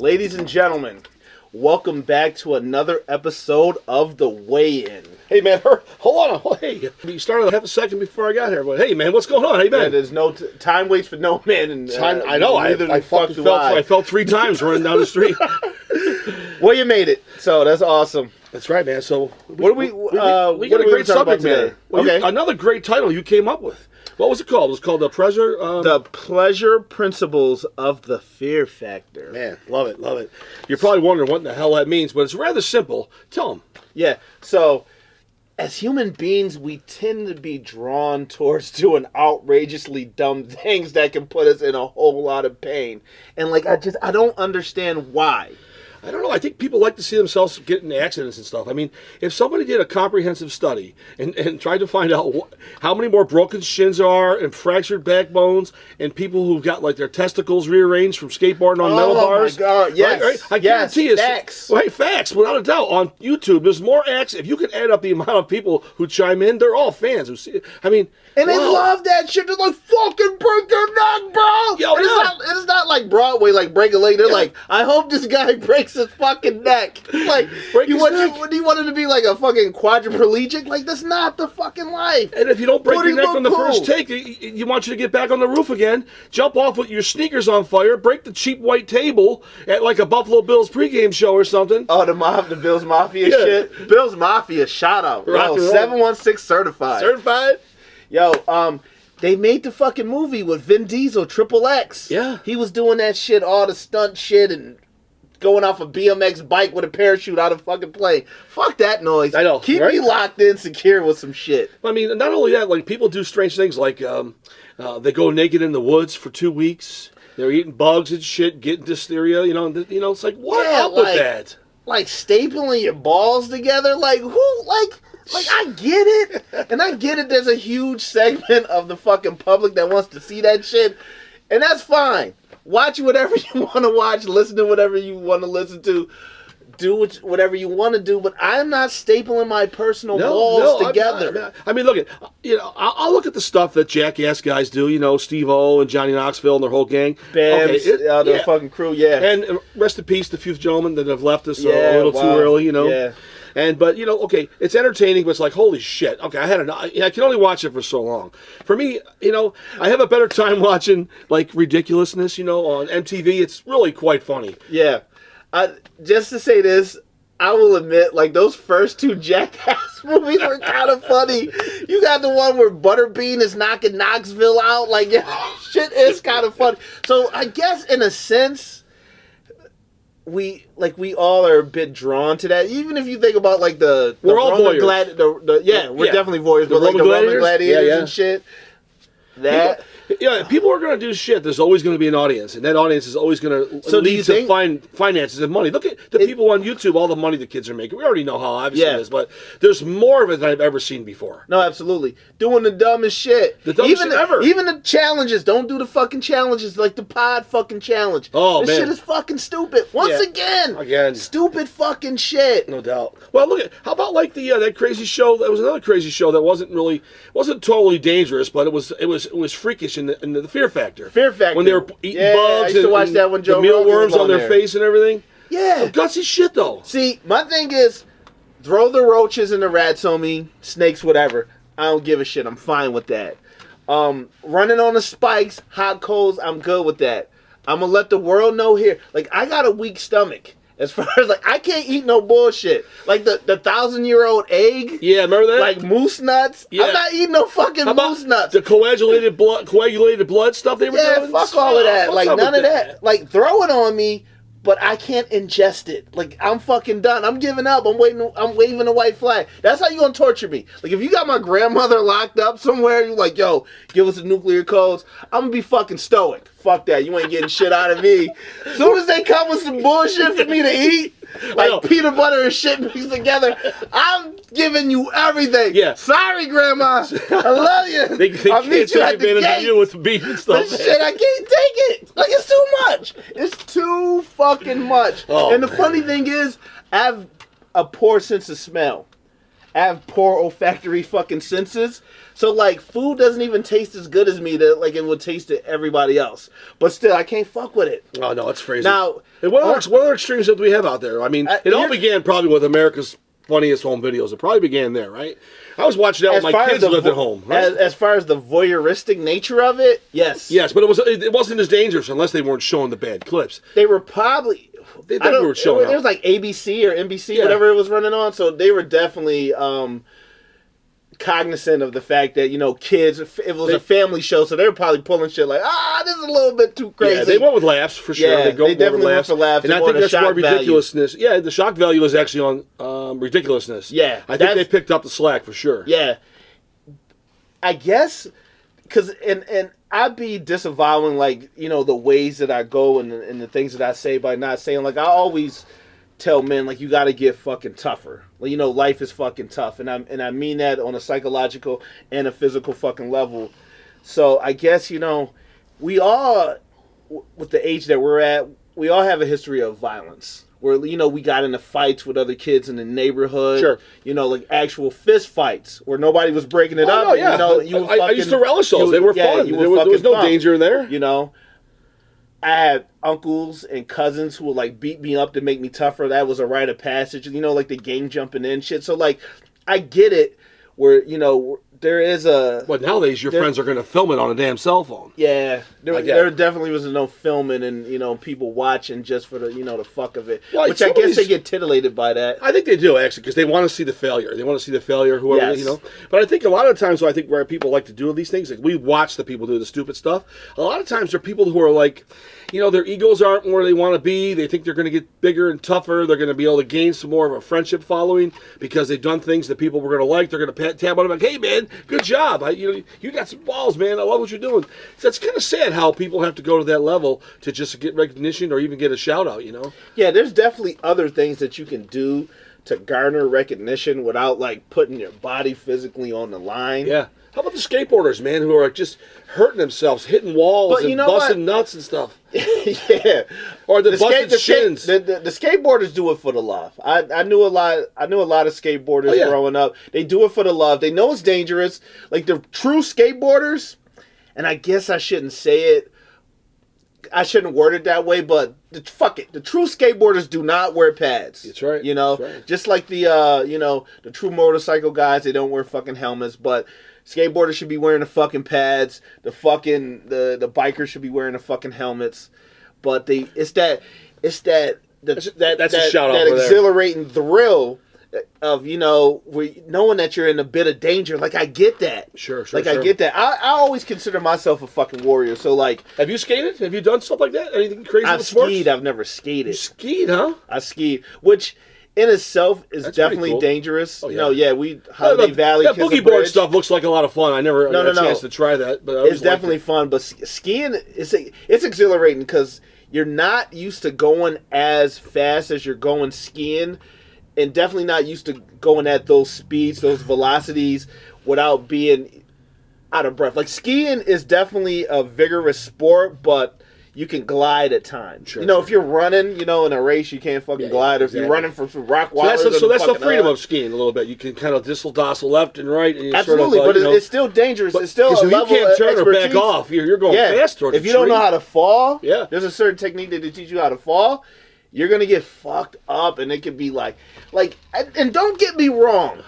Ladies and gentlemen, welcome back to another episode of The Weigh-In. Hey, man, hold on. Hey, you started half a second before I got here, but hey, man, what's going on? Hey, man. Yeah, there's no time waits for no man. And, I know. I fell 3 times running down the street. Well, you made it, so that's awesome. That's right, man. So we got a great subject today. Well, okay. Another great title you came up with. What was it called? It was called The Pleasure Principles of the Fear Factor. Man, love it, love it. You're probably wondering what the hell that means, but it's rather simple. Tell them. Yeah, so as human beings, we tend to be drawn towards doing outrageously dumb things that can put us in a whole lot of pain. And I don't understand why. I don't know. I think people like to see themselves get in accidents and stuff. I mean, if somebody did a comprehensive study and tried to find out how many more broken shins there are and fractured backbones and people who've got like their testicles rearranged from skateboarding on metal bars. Oh, my God. Yes. Right? I guarantee you. Facts. Right, facts. Without a doubt. On YouTube, there's more acts. If you can add up the amount of people who chime in, they're all fans who see it. I mean, and they love that shit. They're like, fucking break your neck, bro. Yo, it's not like Broadway, like break a leg. They're like, I hope this guy breaks his fucking neck. Like, do you want it to be like a fucking quadriplegic? Like, that's not the fucking life. And if you don't break your neck on the first take, you want you to get back on the roof again, jump off with your sneakers on fire, break the cheap white table at like a Buffalo Bills pregame show or something. Oh, the Bills Mafia shit. Bills Mafia, shout out. Yo, 716 certified. Certified? Yo, they made the fucking movie with Vin Diesel, Triple X. Yeah. He was doing that shit, all the stunt shit, and going off a BMX bike with a parachute out of fucking plane. Fuck that noise. I know. Keep right? me locked in, secure with some shit. I mean, not only that, like people do strange things like they go naked in the woods for 2 weeks. They're eating bugs and shit, getting dysteria. You know, it's like what up with that? Like stapling your balls together. Like who? Like I get it, and I get it. There's a huge segment of the fucking public that wants to see that shit, and that's fine. Watch whatever you want to watch, listen to whatever you want to listen to, do whatever you want to do. But I'm not stapling my personal balls together. I mean, look at I'll look at the stuff that jackass guys do. You know, Steve-O and Johnny Knoxville and their whole gang. Bams, the fucking crew, yeah. And rest in peace, the few gentlemen that have left us a little too early. You know. Yeah. But okay, it's entertaining, but it's like, holy shit. Okay, I can only watch it for so long. For me, I have a better time watching like ridiculousness, on MTV. It's really quite funny. Yeah. Just to say this, I will admit, like those first 2 Jackass movies were kind of funny. You got the one where Butterbean is knocking Knoxville out. Like, shit is kind of funny. So I guess in a sense, we all are a bit drawn to that. Even if you think about like we're all voyeurs. We're definitely voyeurs. But like the Roman gladiators and shit. People are going to do shit. There's always going to be an audience, and that audience is always going to lead to finances and money. Look at the people on YouTube, all the money the kids are making. We already know how obvious it is, but there's more of it than I've ever seen before. No, absolutely. Doing the dumbest shit. The dumbest shit ever. Even the challenges. Don't do the fucking challenges like the pod fucking challenge. Oh, man. This shit is fucking stupid. Once again. Stupid fucking shit. No doubt. Well, look at, how about like the that crazy show? That was another crazy show that wasn't totally dangerous, but it was freakish in the Fear Factor. Fear Factor. When they were eating bugs I used to watch that when Joe the mealworms on their there. face and everything. Yeah. Some gutsy shit, though. See, my thing is, throw the roaches and the rats on me, snakes, whatever. I don't give a shit. I'm fine with that. Running on the spikes, hot coals, I'm good with that. I'm going to let the world know here. Like, I got a weak stomach. As far as, like, I can't eat no bullshit. Like, the 1,000-year-old egg. Yeah, remember that? Like, moose nuts. Yeah. I'm not eating no fucking moose nuts. The coagulated blood stuff they were doing? Yeah, fuck all of that. Like, none of that. Like, throw it on me, but I can't ingest it. Like, I'm fucking done. I'm giving up. I'm waving a white flag. That's how you gonna torture me. Like, if you got my grandmother locked up somewhere, you're like, yo, give us the nuclear codes, I'm gonna be fucking stoic. Fuck that. You ain't getting shit out of me. As soon as they come with some bullshit for me to eat, like peanut butter and shit mixed together, I'm giving you everything. Yeah. Sorry, Grandma. I love you. They can't take advantage of you with the beef and stuff. But shit, I can't take it. Like, it's too much. It's too fucking much. Oh, and the funny thing is, I have a poor sense of smell. I have poor olfactory fucking senses. So like food doesn't even taste as good as me that like it would taste to everybody else. But still, I can't fuck with it. Oh no, it's crazy. Now, and what other extremes do we have out there? I mean, it all began probably with America's Funniest Home Videos. It probably began there, right? I was watching that when my kids lived at home. Right? As far as the voyeuristic nature of it, yes. Yes, but it wasn't as dangerous unless they weren't showing the bad clips. They were probably... They definitely were showing it was like ABC or NBC, whatever it was running on, so they were definitely cognizant of the fact that, you know, kids, it was a family show, so they were probably pulling shit like, this is a little bit too crazy. Yeah, they went with laughs, for sure. Yeah, they definitely went for laughs. And I think that's more ridiculousness. Value. Yeah, the shock value is actually on ridiculousness. Yeah. I think they picked up the slack, for sure. Yeah. I guess, because, and I'd be disavowing, like, you know, the ways that I go and the things that I say by not saying, like, I always tell men, like, you got to get fucking tougher. Like, you know, life is fucking tough. And I mean that on a psychological and a physical fucking level. So I guess, you know, we all, with the age that we're at, we all have a history of violence. Where, you know, we got into fights with other kids in the neighborhood. Sure. You know, like actual fist fights where nobody was breaking it up. No, yeah. You know, I used to relish those. They were fun. There was no danger in there. You know, I had uncles and cousins who would, like, beat me up to make me tougher. That was a rite of passage. You know, like the gang jumping in shit. So, like, I get it where, you know, there is a... But nowadays, your friends are going to film it on a damn cell phone. Yeah. There definitely was no filming and, you know, people watching just for the, you know, the fuck of it. Well, which I guess they get titillated by that. I think they do, actually, because they want to see the failure. They want to see the failure, whoever, yes. You know. But I think a lot of times, I think where people like to do these things, like we watch the people do the stupid stuff, a lot of times there are people who are like... You know, their egos aren't where they want to be. They think they're going to get bigger and tougher. They're going to be able to gain some more of a friendship following because they've done things that people were going to like. They're going to tap on them like, hey, man, good job. You got some balls, man. I love what you're doing. So it's kind of sad how people have to go to that level to just get recognition or even get a shout out, you know? Yeah, there's definitely other things that you can do to garner recognition without, like, putting your body physically on the line. Yeah. How about the skateboarders, man, who are just hurting themselves, hitting walls and busting nuts and stuff? Yeah. Or the busted shins. The skateboarders do it for the love. I knew a lot of skateboarders growing up. They do it for the love. They know it's dangerous. Like the true skateboarders, and I guess I shouldn't say it. I shouldn't word it that way, but fuck it. The true skateboarders do not wear pads. That's right. You know, right. Just like the you know, the true motorcycle guys, they don't wear fucking helmets, but skateboarders should be wearing the fucking pads. The fucking the bikers should be wearing the fucking helmets. But that's a shout out that exhilarating thrill of, you know, knowing that you're in a bit of danger. Like, I get that. Sure. I get that. I always consider myself a fucking warrior. So, like, have you skated? Have you done stuff like that? Anything crazy? I've skied. I've never skated. You skied, huh? I skied, which in itself is definitely cool. dangerous. Oh, yeah. You know, we Holiday Valley. That boogie board stuff looks like a lot of fun. I never had a chance to try that, but it's definitely fun. But skiing, it's exhilarating because you're not used to going as fast as you're going skiing, and definitely not used to going at those speeds, those velocities, without being out of breath. Like, skiing is definitely a vigorous sport, but you can glide at times. Sure, you know, if you're running, you know, in a race, you can't fucking glide. Exactly. If you're running from some rock wallers, so that's the freedom of skiing a little bit. You can kind of distle-dossel left and right. And absolutely, sort of, but it's still dangerous. It's still a level of you can't turn expertise. Or back off. You're going fast towards if you don't know how to fall, yeah, there's a certain technique that they teach you how to fall. You're gonna get fucked up, and it could be like, and don't get me wrong.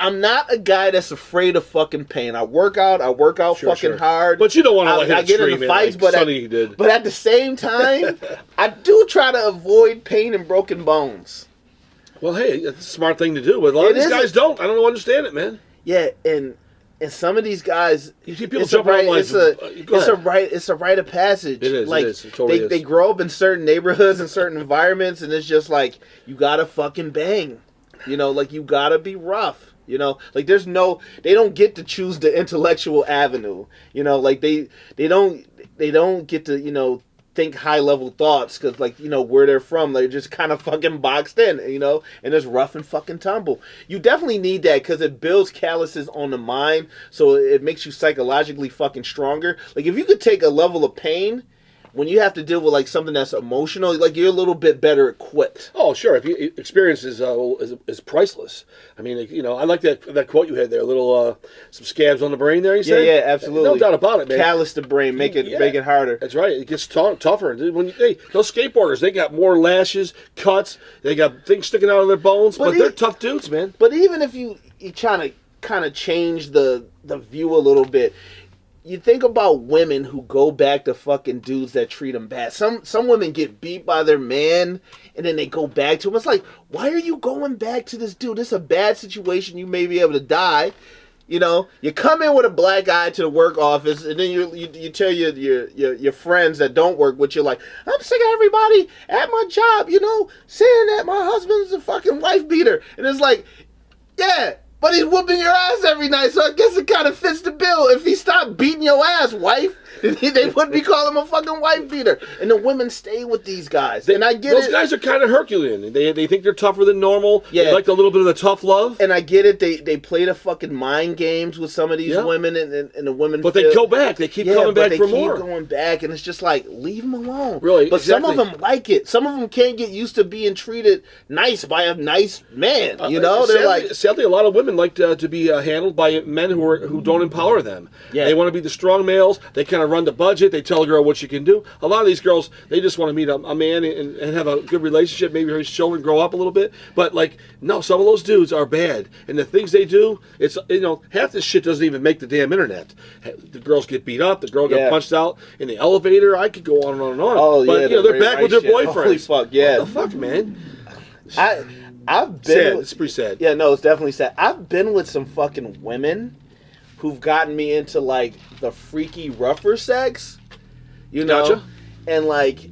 I'm not a guy that's afraid of fucking pain. I work out fucking hard. But you don't want to I get into fights, but at the same time, I do try to avoid pain and broken bones. Well, hey, it's a smart thing to do, but a lot of these guys don't. I don't understand it, man. Yeah, and some of these guys, you see people jumping on like, it's a rite of passage. It is. Like, it totally they grow up in certain neighborhoods and certain environments, and it's just like, you gotta fucking bang. You know, like, you gotta be rough. You know, like, they don't get to choose the intellectual avenue. You know, like, they don't get to, you know, think high level thoughts because, like, you know, where they're from, they're just kind of fucking boxed in, you know, and it's rough and fucking tumble. You definitely need that because it builds calluses on the mind, so it makes you psychologically fucking stronger. Like, if you could take a level of pain when you have to deal with like something that's emotional, like you're a little bit better equipped. Oh, sure. If you experience is priceless. I mean, you know, I like that quote you had there. A little some scabs on the brain there. You said, yeah, absolutely, no doubt about it, man. Callous the brain, make it harder. That's right. It gets tougher. Those skateboarders, they got more lashes, cuts. They got things sticking out of their bones, but they're tough dudes, man. But even if you trying to kind of change the view a little bit. You think about women who go back to fucking dudes that treat them bad. Some women get beat by their man, and then they go back to him. It's like, why are you going back to this dude? This is a bad situation. You may be able to die. You know, you come in with a black eye to the work office, and then you tell your friends that don't work with you, like, I'm sick of everybody at my job, you know, saying that my husband's a fucking wife beater. And it's like, yeah, but he's whooping your ass every night, so I guess it kind of fits the bill. If he stopped beating your ass, wife, they wouldn't be calling him a fucking wife beater. And the women stay with these guys. And I get those guys are kind of Herculean. They think they're tougher than normal. Yeah. They like a little bit of the tough love. And I get it. They play the fucking mind games with some of these women, and the women. But they go back. They keep coming back for more. They keep going back, and it's just like, leave them alone. Really? But some of them like it. Some of them can't get used to being treated nice by a nice man. You know, sadly, a lot of women like to be handled by men who don't empower them. Yeah. They want to be the strong males. They kind of run the budget. They tell a girl what she can do. A lot of these girls, they just want to meet a man and have a good relationship. Maybe his children grow up a little bit. But like, no, some of those dudes are bad, and the things they do, it's, you know, half this shit doesn't even make the damn internet. The girls get beat up. The girl got punched out in the elevator. I could go on and on and on. Oh, but you know, they're back with their boyfriends. Holy fuck, yeah. What the fuck, man? I've been sad. It's pretty sad. Yeah, no, it's definitely sad. I've been with some fucking women who've gotten me into like the freaky rougher sex, you know, Gotcha. And like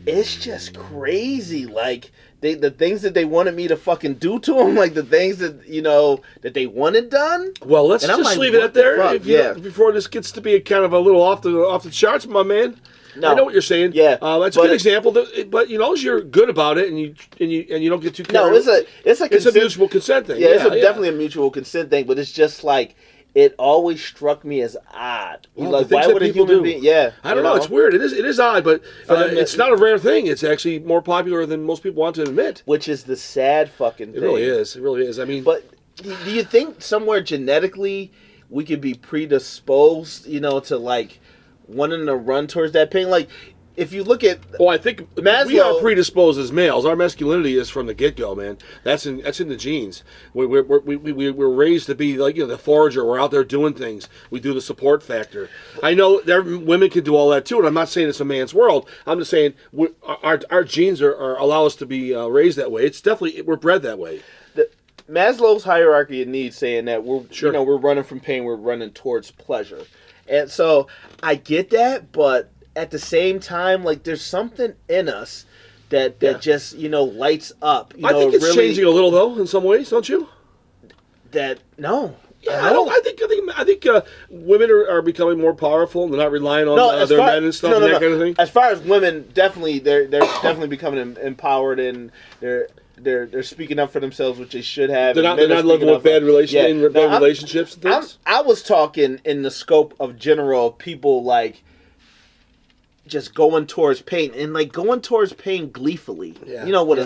it's just crazy. Like the things that they wanted me to fucking do to them, like the things that, you know, that they wanted done. Well, let's just like, leave it at there. Before this gets to be a kind of a little off the charts, my man. No. I know what you're saying. Yeah, that's a good example. But you know, you're good about it, and you don't get too carried. No, it's a mutual consent thing. Yeah, it's definitely a mutual consent thing. But it's just like, it always struck me as odd. Well, like, why would a human being? Yeah, I don't know. It's weird. It is odd, but it's not a rare thing. It's actually more popular than most people want to admit. Which is the sad fucking thing. It really is. It really is. I mean, but do you think somewhere genetically we could be predisposed, you know, to like wanting to run towards that pain? Like, if you look at, I think Maslow, we are predisposed as males. Our masculinity is from the get-go, man. That's in the genes. We're raised to be like, you know, the forager. We're out there doing things. We do the support factor. I know women can do all that too, and I'm not saying it's a man's world. I'm just saying our genes are allow us to be raised that way. It's definitely, we're bred that way. Maslow's hierarchy of needs, saying that you know, we're running from pain, we're running towards pleasure. And so I get that, but at the same time, like, there's something in us that just, you know, lights up. I think it's really changing a little, though, in some ways, don't you? No. Yeah, I think women are becoming more powerful, and they're not relying on their men and stuff and that kind of thing. As far as women, definitely, they're definitely becoming empowered, and they're speaking up for themselves, which they should have. They're not living with bad relationships and things. I was talking in the scope of general people, like, just going towards pain, and like going towards pain gleefully. Yeah. You know, with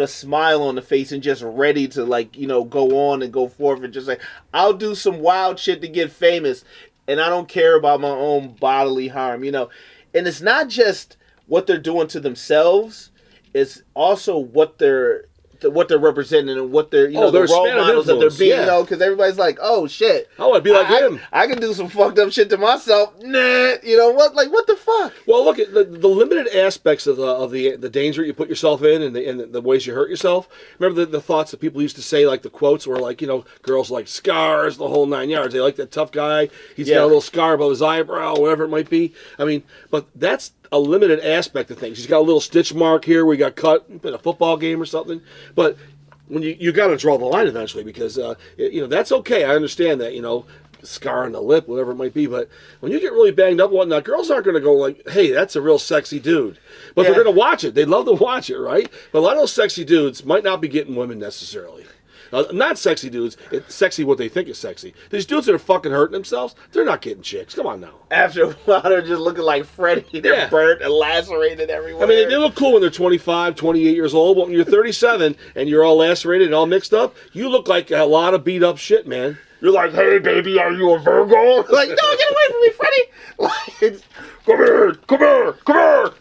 a smile on the face, and just ready to, like, you know, go on and go forth, and just like, I'll do some wild shit to get famous, and I don't care about my own bodily harm, you know. And it's not just what they're doing to themselves, it's also what they're representing and what they're, you know, the role models that they're being, you know, because everybody's like, oh shit, I want to be like him. I can do some fucked up shit to myself. Nah, you know what? Like, what the fuck? Well, look at the limited aspects of the danger you put yourself in, and the ways you hurt yourself. Remember the thoughts that people used to say, like the quotes were like, you know, girls like scars, the whole 9 yards. They like that tough guy. He's got a little scar above his eyebrow, whatever it might be. I mean, but that's a limited aspect of things. He's got a little stitch mark here where he got cut in a football game or something. But when you got to draw the line eventually, because you know, that's okay. I understand that, you know, scar on the lip, whatever it might be. But when you get really banged up and whatnot, girls aren't going to go like, hey, that's a real sexy dude. But they're going to watch it. They love to watch it, right? But a lot of those sexy dudes might not be getting women necessarily. Not sexy dudes. It's sexy what they think is sexy. These dudes that are fucking hurting themselves, they're not getting chicks. Come on now. After a while, they're just looking like Freddy. They're burnt and lacerated everywhere. I mean, they look cool when they're 25, 28 years old, but when you're 37 and you're all lacerated and all mixed up, you look like a lot of beat up shit, man. You're like, hey, baby, are you a Virgo? Like, no, get away from me, Freddy. Like, come here.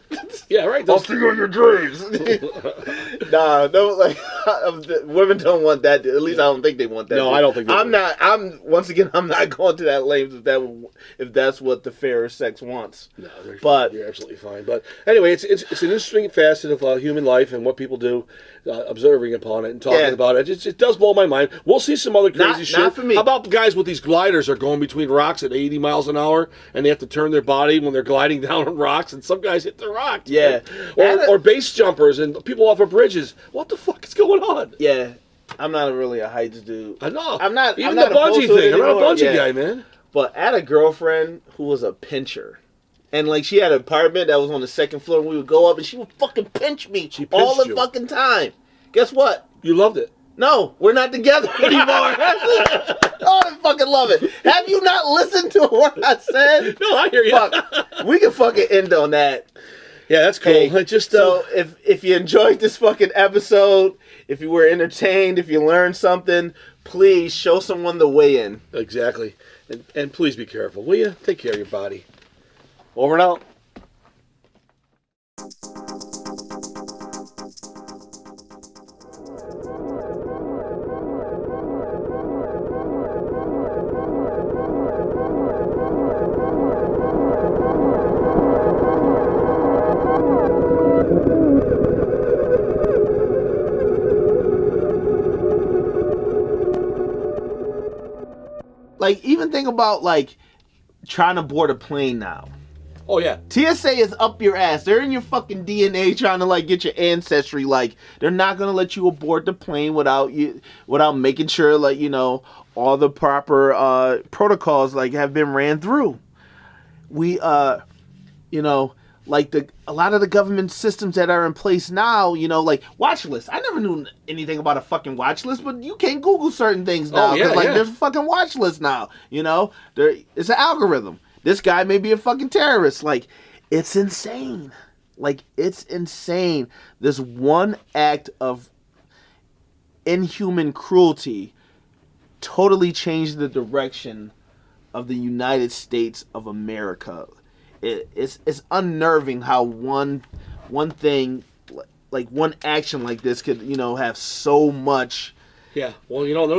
Yeah, right. I'll see you in your dreams. Nah, no, like, women don't want that. At least I don't think they want that. No, I don't think they do. Once again, I'm not going to that length if that's what the fairer sex wants. No, you're absolutely fine. But anyway, it's an interesting facet of human life and what people do, observing upon it and talking about it. It does blow my mind. We'll see some other crazy shit. Not for me. How about guys with these gliders are going between rocks at 80 miles an hour and they have to turn their body when they're gliding down on rocks, and some guys hit the rocks. Yeah. Or base jumpers and people off of bridges. What the fuck is going on? Yeah. I'm not really a heights dude. I know. I'm not. Even I'm the not bungee thing. I'm not a bungee guy, man. But I had a girlfriend who was a pincher. And, like, she had an apartment that was on the second floor, and we would go up, and she would fucking pinch me all the fucking time. Guess what? You loved it. No, we're not together anymore. Oh, I fucking love it. Have you not listened to what I said? No, I hear you. Fuck. We can fucking end on that. Yeah, that's cool. Hey, so if you enjoyed this fucking episode, if you were entertained, if you learned something, please show someone the way in. Exactly. And please be careful, will you? Take care of your body. Over and out. Like, even think about, like, trying to board a plane now. Oh, yeah. TSA is up your ass. They're in your fucking DNA trying to, like, get your ancestry. Like, they're not going to let you aboard the plane without making sure, like, you know, all the proper protocols, like, have been ran through. We, you know, like, a lot of the government systems that are in place now, you know, like, watch lists. I never knew anything about a fucking watch list, but you can't Google certain things now. There's a fucking watch list now, you know? It's an algorithm. This guy may be a fucking terrorist. Like, it's insane. Like, it's insane. This one act of inhuman cruelty totally changed the direction of the United States of America. It's unnerving how one thing, like one action like this could, you know, have so much. Yeah, well, remember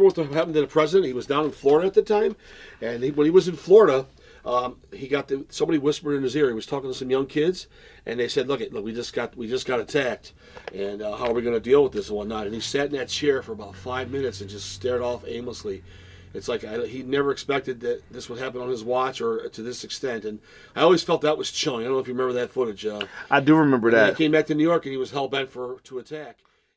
what happened to the president? He was down in Florida at the time, and when he was in Florida, he got somebody whispered in his ear. He was talking to some young kids, and they said, "Look, we just got attacked, and how are we going to deal with this and whatnot?" And he sat in that chair for about 5 minutes and just stared off aimlessly. It's like he never expected that this would happen on his watch or to this extent, and I always felt that was chilling. I don't know if you remember that footage. I do remember that. He came back to New York and he was hell bent to attack.